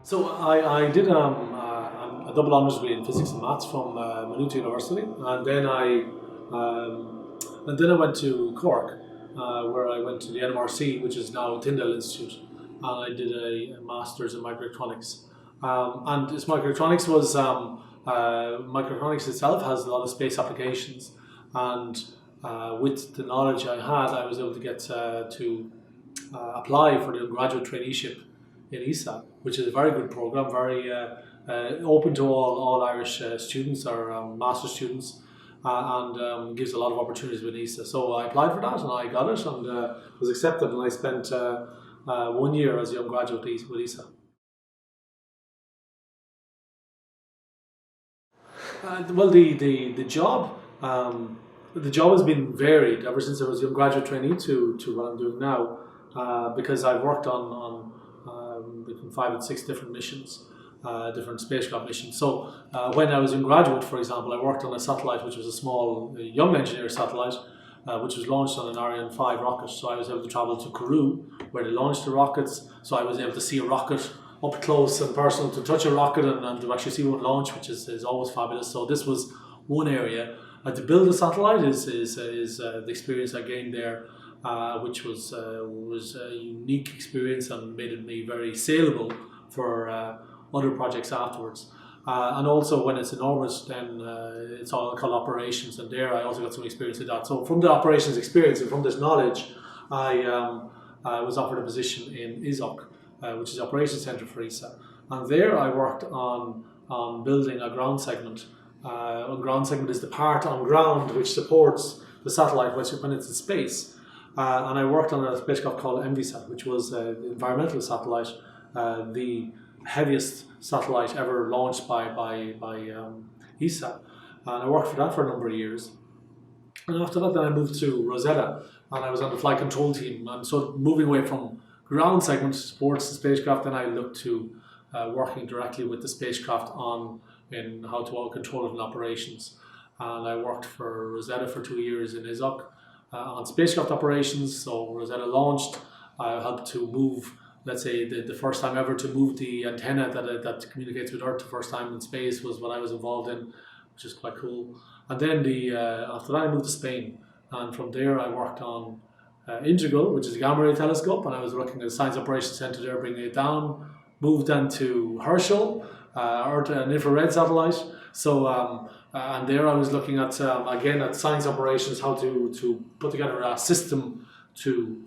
So I did a double honours degree in physics and maths from Maynooth University, and then I went to Cork, where I went to the NMRC, which is now Tyndall Institute, and I did a master's in microelectronics. And this microelectronics itself has a lot of space applications, and with the knowledge I had, I was able to get to apply for the undergraduate traineeship in ESA, which is a very good program, very open to all Irish students or master's students, and gives a lot of opportunities with ESA. So I applied for that and I got it and was accepted, and I spent 1 year as a young graduate with ESA. Well, the job has been varied ever since I was a young graduate trainee to what I'm doing now, because I've worked on between 5 and 6 different missions, different spacecraft missions. So when I was in graduate, for example, I worked on a satellite which was a small young engineer satellite, which was launched on an Ariane 5 rocket. So I was able to travel to Kourou, where they launched the rockets. So I was able to see a rocket up close and personal, to touch a rocket and to actually see one launch, which is always fabulous. So this was one area. To build a satellite is the experience I gained there, which was a unique experience and made me very saleable for other projects afterwards. And also when it's in orbit, then it's all called operations, and there I also got some experience with that. So from the operations experience and from this knowledge, I was offered a position in ISOC, which is the Operations Centre for ESA. And there I worked on building a ground segment. A ground segment is the part on ground which supports the satellite when it's in space. And I worked on a spacecraft called MVSAT, which was an environmental satellite, the heaviest satellite ever launched by ESA. And I worked for that for a number of years. And after that, then I moved to Rosetta, and I was on the flight control team. And so moving away from ground segment supports the spacecraft, then I looked to working directly with the spacecraft in how to control it in operations. And I worked for Rosetta for 2 years in ISOC on spacecraft operations. So Rosetta launched. I helped to move, let's say, the first time ever to move the antenna that communicates with Earth the first time in space was what I was involved in, which is quite cool. And then after that I moved to Spain, and from there I worked on Integral, which is a gamma ray telescope, and I was working at the Science Operations Centre there, bringing it down. Moved then to Herschel, an infrared satellite. So and there I was looking at again at science operations, how to put together a system to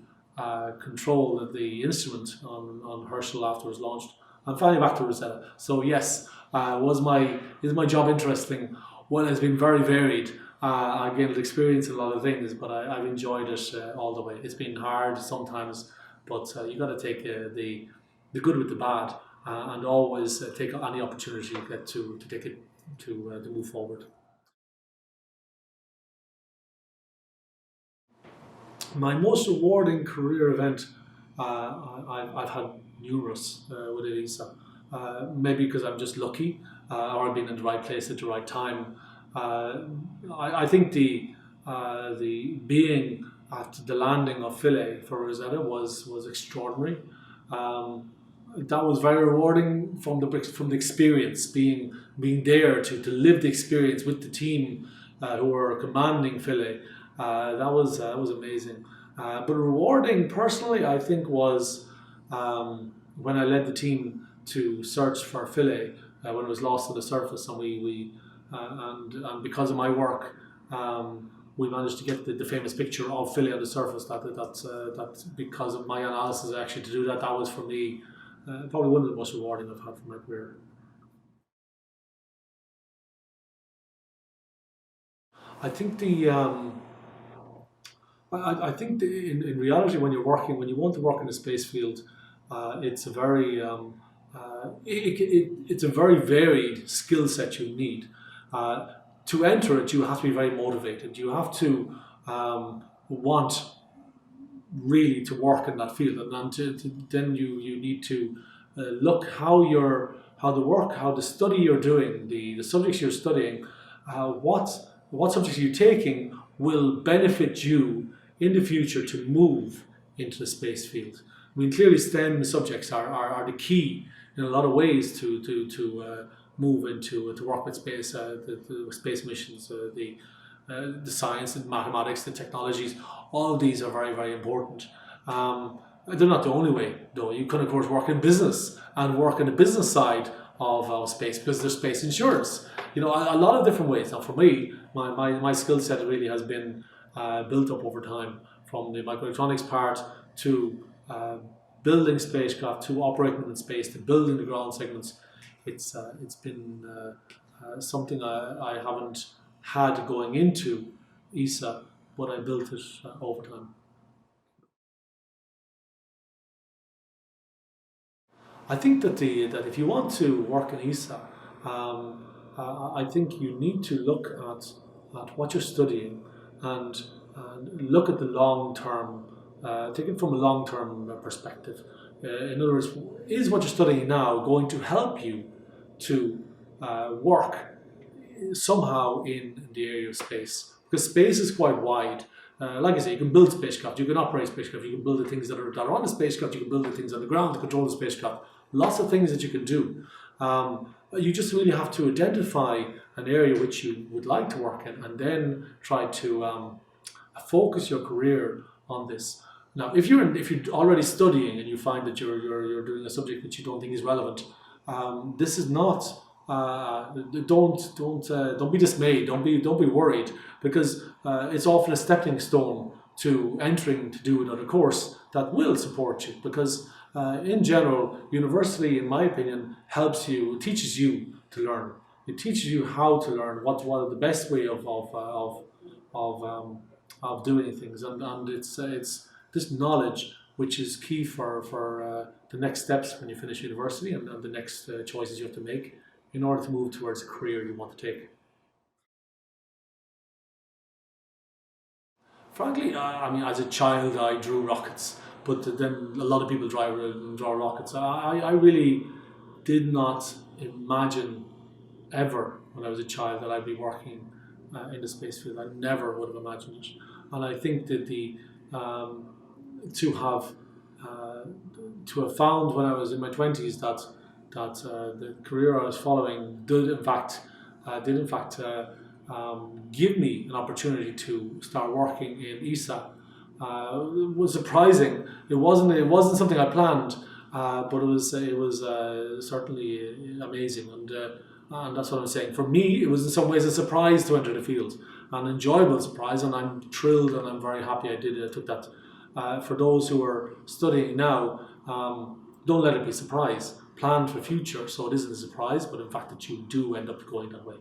control the instrument on Herschel after it was launched. And finally back to Rosetta. So yes, is my job interesting? Well, it's been very varied. I gained experience in a lot of things, but I've enjoyed it all the way. It's been hard sometimes, but you got to take the good with the bad, and always take any opportunity you get to take it to move forward. My most rewarding career event, I've had numerous with ESA. Maybe because I'm just lucky, or I've been in the right place at the right time. I think the being at the landing of Philae for Rosetta was extraordinary. That was very rewarding from the experience, being there to live the experience with the team who were commanding Philae. That was amazing. But rewarding personally, I think, was when I led the team to search for Philae when it was lost on the surface, and and because of my work, we managed to get the famous picture of Philae on the surface. That's because of my analysis actually to do that. That was for me probably one of the most rewarding I've had from my career. I think in reality, when you want to work in the space field, it's a very it's a very varied skill set you need. To enter it, you have to be very motivated. You have to want really to work in that field, and then you need to look how the study you're doing, the subjects you're studying, what subjects you're taking will benefit you in the future to move into the space field. I mean, clearly STEM subjects are the key in a lot of ways to move into to work with space, the space missions, the science and mathematics, the technologies. All of these are very, very important. They're not the only way, though. You can, of course, work in business and work in the business side of space, because there's space insurance. You know, a lot of different ways. Now, for me, my skill set really has been built up over time, from the microelectronics part to building spacecraft, to operating in space, to building the ground segments. It's been something I haven't had going into ESA, but I built it over time. I think that that if you want to work in ESA, I think you need to look at what you're studying, and look at the long term. Take it from a long term perspective. In other words, is what you're studying now going to help you to work somehow in the area of space? Because space is quite wide. Like I say, you can build spacecraft, you can operate spacecraft, you can build the things that are on the spacecraft, you can build the things on the ground to control the spacecraft. Lots of things that you can do. You just really have to identify an area which you would like to work in, and then try to focus your career on this. Now, if you're already studying and you find that you're doing a subject which you don't think is relevant, this is not. Don't be dismayed. Don't be worried, because it's often a stepping stone to entering to do another course that will support you. Because in general, university, in my opinion, teaches you to learn. It teaches you how to learn, what the best way of doing things, and it's this knowledge which is key for the next steps when you finish university, and the next choices you have to make in order to move towards a career you want to take. Frankly, I mean, as a child, I drew rockets, but then a lot of people draw rockets. I really did not imagine ever when I was a child that I'd be working in the space field. I never would have imagined it, and I think that to have found when I was in my 20s that the career I was following did in fact give me an opportunity to start working in ESA. Was surprising. It wasn't something I planned, but it was certainly amazing, and that's what I'm saying. For me, it was in some ways a surprise to enter the field, an enjoyable surprise, and I'm thrilled and I'm very happy I took that. For those who are studying now, don't let it be a surprise. Plan for the future so it isn't a surprise, but in fact that you do end up going that way.